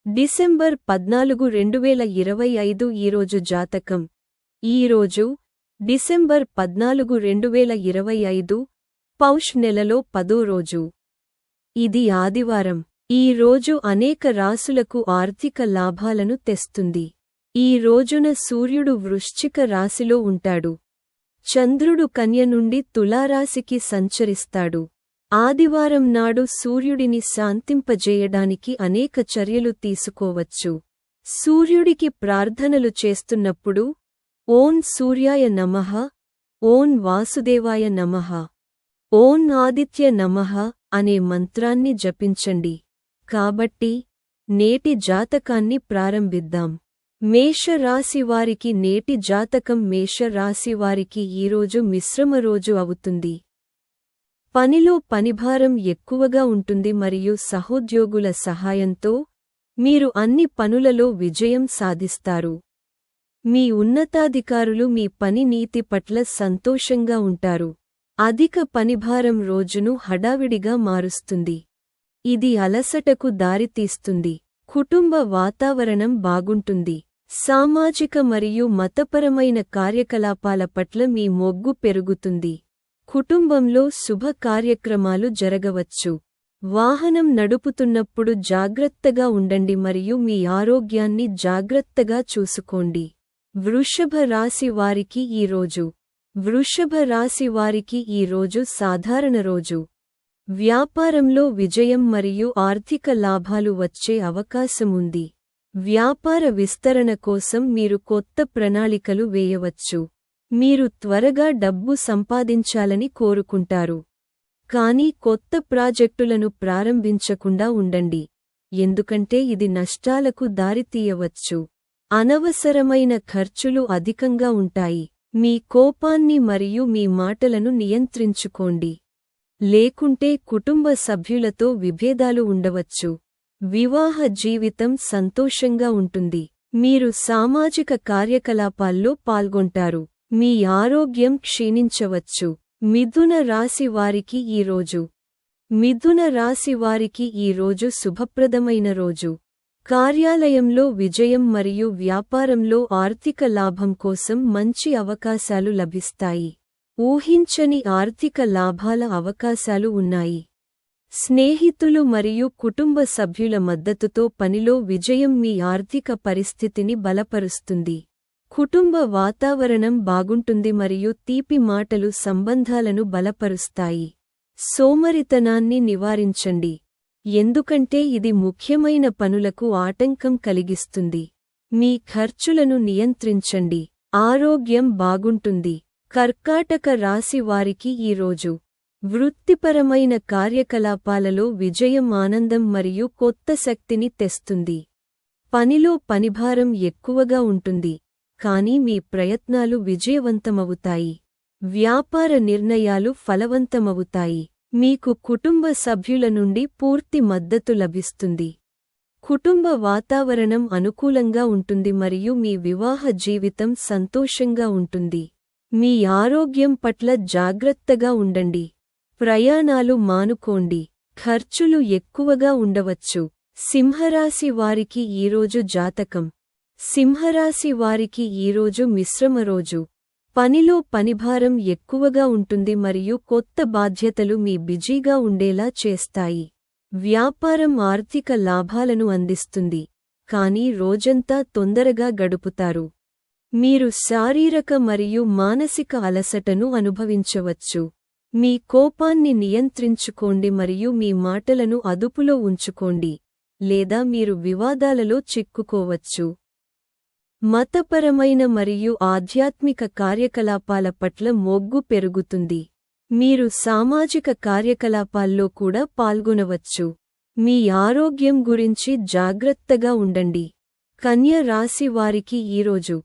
December 14 2025 ఈరోజు జాతకం ఈరోజు డిసెంబర్ 14 2025 పౌష్ నెలలో 10వ రోజు. ఇది ఆదివారం. ఈ రోజు అనేక రాసులకు ఆర్థిక లాభాలను తెస్తుంది. ఈ రోజున సూర్యుడు వృశ్చిక రాశిలో ఉంటాడు. చంద్రుడు కన్య నుండి తులారాశికి సంచరిస్తాడు. ఆదివారం నాడు సూర్యుడిని శాంతింపజేయడానికి అనేక చర్యలు తీసుకోవచ్చు. సూర్యుడికి ప్రార్థనలు చేస్తున్నప్పుడు ఓం సూర్యాయ నమః, ఓం వాసుదేవాయ నమః, ఓం ఆదిత్య నమః అనే మంత్రాన్ని జపించండి. కాబట్టి నేటి జాతకాన్ని ప్రారంభిద్దాం. మేషరాశివారికి నేటి జాతకం. మేషరాశివారికి ఈరోజు మిశ్రమ రోజు అవుతుంది. పనిలో పనిభారం ఎక్కువగా ఉంటుంది మరియు సహోద్యోగుల సహాయంతో మీరు అన్ని పనులలో విజయం సాధిస్తారు. మీ ఉన్నతాధికారులు మీ పని నీతి పట్ల సంతోషంగా ఉంటారు. అధిక పనిభారం రోజును హడావిడిగా మారుస్తుంది. ఇది అలసటకు దారితీస్తుంది. కుటుంబ వాతావరణం బాగుంటుంది. సామాజిక మరియు మతపరమైన కార్యకలాపాల పట్ల మీ మొగ్గు పెరుగుతుంది. కుటుంబంలో శుభ కార్యక్రమాలు జరగవచ్చు. వాహనం నడుపుతున్నప్పుడు జాగ్రత్తగా ఉండండి మరియు మీ ఆరోగ్యాన్ని జాగ్రత్తగా చూసుకోండి. వృషభ రాశి వారికి ఈరోజు వృషభ రాశి వారికి ఈరోజు సాధారణ రోజు. వ్యాపారంలో విజయం మరియు ఆర్థిక లాభాలు వచ్చే అవకాశముంది. వ్యాపార విస్తరణ కోసం మీరు కొత్త ప్రణాళికలు వేయవచ్చు. మీరు త్వరగా డబ్బు సంపాదించాలని కోరుకుంటారు. కానీ కొత్త ప్రాజెక్టులను ప్రారంభించకుండా ఉండండి, ఎందుకంటే ఇది నష్టాలకు దారితీయవచ్చు. అనవసరమైన ఖర్చులు అధికంగా ఉంటాయి. మీ కోపాన్ని మరియు మీ మాటలను నియంత్రించుకోండి, లేకుంటే కుటుంబ సభ్యులతో విభేదాలు ఉండవచ్చు. వివాహ జీవితం సంతోషంగా ఉంటుంది. మీరు సామాజిక కార్యకలాపాల్లో పాల్గొంటారు. మీ ఆరోగ్యం క్షీణించవచ్చు. మిథున రాశి వారికి ఈరోజు మిథున రాశి వారికి ఈరోజు శుభప్రదమైన రోజు. కార్యాలయంలో విజయం మరియు వ్యాపారంలో ఆర్థిక లాభం కోసం మంచి అవకాశాలు లభిస్తాయి. ఊహించని ఆర్థిక లాభాల అవకాశాలు ఉన్నాయి. స్నేహితులు మరియు కుటుంబ సభ్యుల మద్దతుతో పనిలో విజయం మీ ఆర్థిక పరిస్థితిని బలపరుస్తుంది. కుటుంబ వాతావరణం బాగుంటుంది మరియు తీపి మాటలు సంబంధాలను బలపరుస్తాయి. సోమరితనాన్ని నివారించండి, ఎందుకంటే ఇది ముఖ్యమైన పనులకు ఆటంకం కలిగిస్తుంది. మీ ఖర్చులను నియంత్రించండి. ఆరోగ్యం బాగుంటుంది. కర్కాటక రాశి వారికి ఈరోజు వృత్తిపరమైన కార్యకలాపాలలో విజయం ఆనందం మరియు కొత్త శక్తిని తెస్తుంది. పనిలో పనిభారం ఎక్కువగా ఉంటుంది, కానీ మీ ప్రయత్నాలు విజయవంతమవుతాయి. వ్యాపార నిర్ణయాలు ఫలవంతమవుతాయి. మీకు కుటుంబ సభ్యుల నుండి పూర్తి మద్దతు లభిస్తుంది. కుటుంబ వాతావరణం అనుకూలంగా ఉంటుంది మరియు మీ వివాహ జీవితం సంతోషంగా ఉంటుంది. మీ ఆరోగ్యం పట్ల జాగ్రత్తగా ఉండండి. ప్రయాణాలు మానుకోండి. ఖర్చులు ఎక్కువగా ఉండవచ్చు. సింహరాశి వారికి ఈరోజు జాతకం. సింహరాశి వారికి ఈరోజు మిశ్రమ రోజు. పనిలో పనిభారం ఎక్కువగా ఉంటుంది మరియు కొత్త బాధ్యతలు మీ బిజీగా ఉండేలా చేస్తాయి. వ్యాపారం ఆర్థిక లాభాలను అందిస్తుంది, కానీ రోజంతా తొందరగా గడుపుతారు. మీరు శారీరక మరియు మానసిక అలసటను అనుభవించవచ్చు. మీ కోపాన్ని నియంత్రించుకోండి మరియు మీ మాటలను అదుపులో ఉంచుకోండి, లేదా మీరు వివాదాలలో చిక్కుకోవచ్చు. మతపరమైన మరియు ఆధ్యాత్మిక కార్యకలాపాల పట్ల మొగ్గు పెరుగుతుంది. మీరు సామాజిక కార్యకలాపాల్లో కూడా పాల్గొనవచ్చు. మీ ఆరోగ్యం గురించి జాగ్రత్తగా ఉండండి. కన్య రాశి వారికి ఈరోజు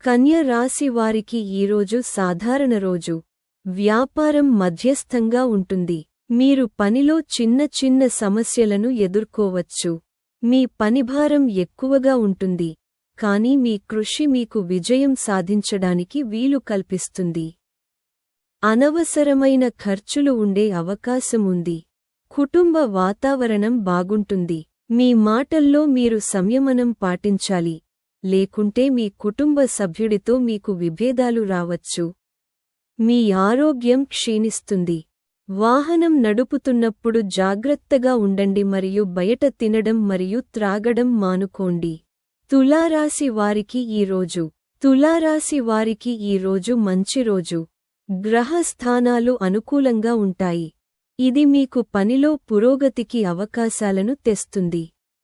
కన్య రాశి వారికి ఈరోజు సాధారణ రోజు. వ్యాపారం మధ్యస్థంగా ఉంటుంది. మీరు పనిలో చిన్న చిన్న సమస్యలను ఎదుర్కోవచ్చు. మీ పనిభారం ఎక్కువగా ఉంటుంది, కానీ మీ కృషి మీకు విజయం సాధించడానికి వీలు కల్పిస్తుంది. అనవసరమైన ఖర్చులు ఉండే అవకాశం ఉంది. కుటుంబ వాతావరణం బాగుంటుంది. మీ మాటల్లో మీరు సంయమనం పాటించాలి, లేకుంటే మీ కుటుంబ సభ్యుడితో మీకు విభేదాలు రావచ్చు. మీ ఆరోగ్యం క్షీణిస్తుంది. వాహనం నడుపుతున్నప్పుడు జాగ్రత్తగా ఉండండి మరియు బయట తినడం మరియు త్రాగడం మానుకోండి. తులారాశి వారికి ఈ రోజు మంచి రోజు. గ్రహ స్థానాలు అనుకూలంగా ఉంటాయి. ఇది మీకు పనిలో పురోగతికి అవకాశాలను తెస్తుంది.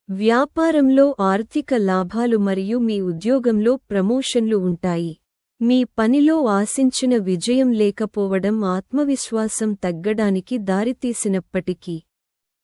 వ్యాపారంలో ఆర్థిక లాభాలు మరియు మీ ఉద్యోగంలో ప్రమోషన్లు ఉంటాయి. మీ పనిలో ఆశించిన విజయం లేకపోవడం ఆత్మవిశ్వాసం తగ్గడానికి దారితీసినప్పటికీ,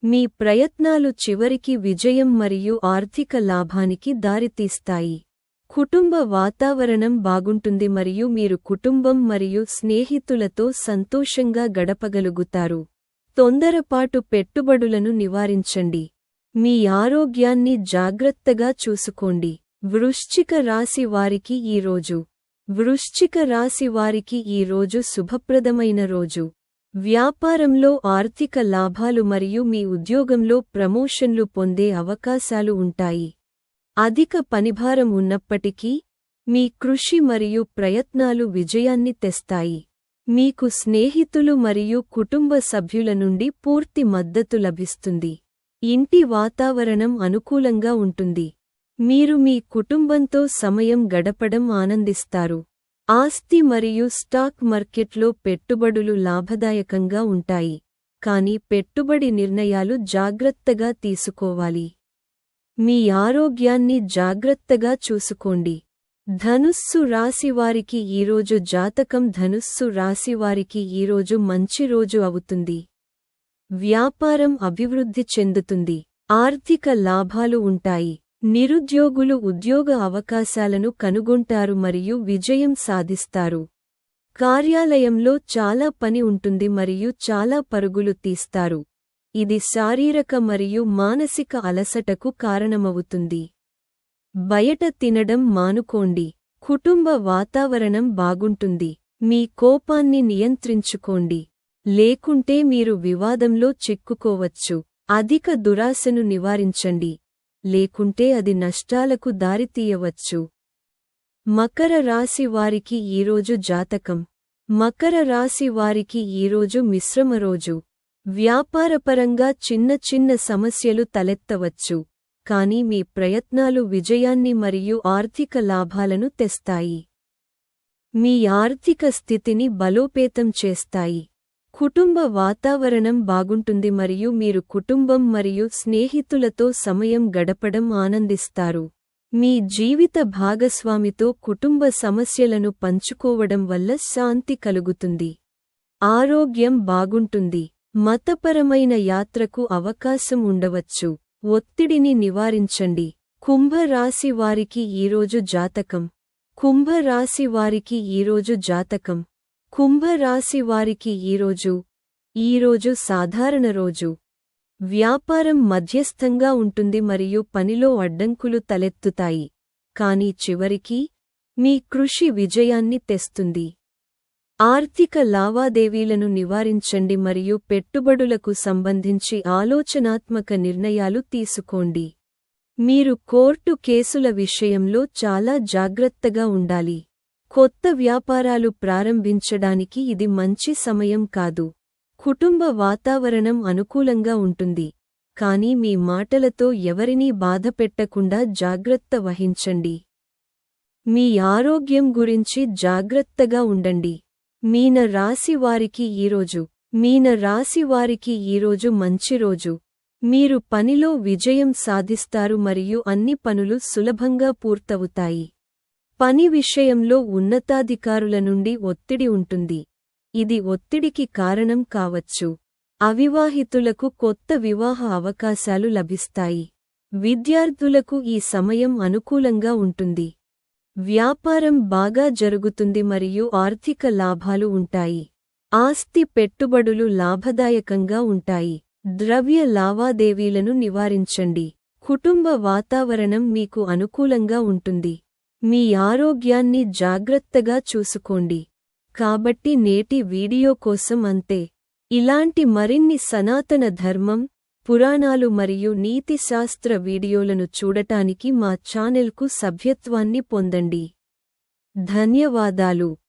మీ ప్రయత్నాలు చివరికి విజయం మరియు ఆర్థిక లాభానికి దారితీస్తాయి. కుటుంబ వాతావరణం బాగుంటుంది మరియు మీరు కుటుంబం మరియు స్నేహితులతో సంతోషంగా గడపగలుగుతారు. తొందరపాటు పెట్టుబడులను నివారించండి. మీ ఆరోగ్యాన్ని జాగ్రత్తగా చూసుకోండి. వృశ్చిక రాశి వారికి ఈ రోజు శుభప్రదమైన రోజు. వ్యాపారంలో ఆర్థిక లాభాలు మరియు మీ ఉద్యోగంలో ప్రమోషన్లు పొందే అవకాశాలు ఉంటాయి. అధిక పనిభారం ఉన్నప్పటికీ, మీ కృషి మరియు ప్రయత్నాలు విజయాన్ని తెస్తాయి. మీకు స్నేహితులు మరియు కుటుంబ సభ్యుల నుండి పూర్తి మద్దతు లభిస్తుంది. ఇంటి వాతావరణం అనుకూలంగా ఉంటుంది. మీరు మీ కుటుంబంతో సమయం గడపడం ఆనందిస్తారు. ఆస్తి మరియు స్టాక్ మార్కెట్లో పెట్టుబడులు లాభదాయకంగా ఉంటాయి, కానీ పెట్టుబడి నిర్ణయాలు జాగ్రత్తగా తీసుకోవాలి. మీ ఆరోగ్యాన్ని జాగ్రత్తగా చూసుకోండి. ధనుస్సు రాశివారికి ఈరోజు జాతకం. ధనుస్సు రాశివారికి ఈరోజు మంచి రోజు అవుతుంది. వ్యాపారం అభివృద్ధి చెందుతుంది. ఆర్థిక లాభాలు ఉంటాయి. నిరుద్యోగులు ఉద్యోగ అవకాశాలను కనుగొంటారు మరియు విజయం సాధిస్తారు. కార్యాలయంలో చాలా పని ఉంటుంది మరియు చాలా పరుగులు తీస్తారు. ఇది శారీరక మరియు మానసిక అలసటకు కారణమవుతుంది. బయట తినడం మానుకోండి. కుటుంబ వాతావరణం బాగుంటుంది. మీ కోపాన్ని నియంత్రించుకోండి, లేకుంటే మీరు వివాదంలో చిక్కుకోవచ్చు. అధిక దురాశను నివారించండి, లేకుంటే అది నష్టాలకు దారితీయవచ్చు. మకర రాశి వారికి ఈరోజు జాతకం. మకర రాశి వారికి ఈరోజు మిశ్రమ రోజు. వ్యాపారపరంగా చిన్న చిన్న సమస్యలు తలెత్తవచ్చు, కానీ మీ ప్రయత్నాలు విజయాన్ని మరియు ఆర్థిక లాభాలను తెస్తాయి. మీ ఆర్థిక స్థితిని బలోపేతం చేస్తాయి. కుటుంబ వాతావరణం బాగుంటుంది మరియు మీరు కుటుంబం మరియు స్నేహితులతో సమయం గడపడం ఆనందిస్తారు. మీ జీవిత భాగస్వామితో కుటుంబ సమస్యలను పంచుకోవడం వల్ల శాంతి కలుగుతుంది. ఆరోగ్యం బాగుంటుంది. మతపరమైన యాత్రకు అవకాశం ఉండవచ్చు. ఒత్తిడిని నివారించండి. కుంభ రాశి వారికి ఈరోజు జాతకం. కుంభ రాశి వారికి ఈరోజు జాతకం. కుంభ రాశి వారికి ఈరోజు సాధారణ రోజు. వ్యాపారం మధ్యస్థంగా ఉంటుంది మరియు పనిలో అడ్డంకులు తలెత్తుతాయి, కానీ చివరికి మీ కృషి విజయాన్ని తెస్తుంది. ఆర్థిక లావాదేవీలను నివారించండి మరియు పెట్టుబడులకు సంబంధించి ఆలోచనాత్మక నిర్ణయాలు తీసుకోండి. మీరు కోర్టు కేసుల విషయంలో చాలా జాగ్రత్తగా ఉండాలి. కొత్త వ్యాపారాలు ప్రారంభించడానికి ఇది మంచి సమయం కాదు. కుటుంబ వాతావరణం అనుకూలంగా ఉంటుంది, కానీ మీ మాటలతో ఎవరినీ బాధపెట్టకుండా జాగ్రత్త వహించండి. మీ ఆరోగ్యం గురించి జాగ్రత్తగా ఉండండి. మీన రాశి వారికి ఈరోజు మంచి రోజు. మీరు పనిలో విజయం సాధిస్తారు మరియు అన్ని పనులు సులభంగా పూర్తవుతాయి. పని విషయంలో ఉన్నతాధికారుల నుండి ఒత్తిడి ఉంటుంది. ఇది ఒత్తిడికి కారణం కావచ్చు. అవివాహితులకు కొత్త వివాహ అవకాశాలు లభిస్తాయి. విద్యార్థులకు ఈ సమయం అనుకూలంగా ఉంటుంది. వ్యాపారం బాగా జరుగుతుంది మరియు ఆర్థిక లాభాలు ఉంటాయి. ఆస్తి పెట్టుబడులు లాభదాయకంగా ఉంటాయి. ద్రవ్య లావాదేవీలను నివారించండి. కుటుంబ వాతావరణం మీకు అనుకూలంగా ఉంటుంది. మీ ఆరోగ్యాన్ని జాగ్రత్తగా చూసుకోండి. కాబట్టి నేటి వీడియో కోసం అంతే. ఇలాంటి మరిన్ని సనాతన ధర్మం, పురాణాలు మరియు నీతి శాస్త్ర వీడియోలను చూడటానికి మా ఛానెల్కు సభ్యత్వాన్ని పొందండి. ధన్యవాదాలు.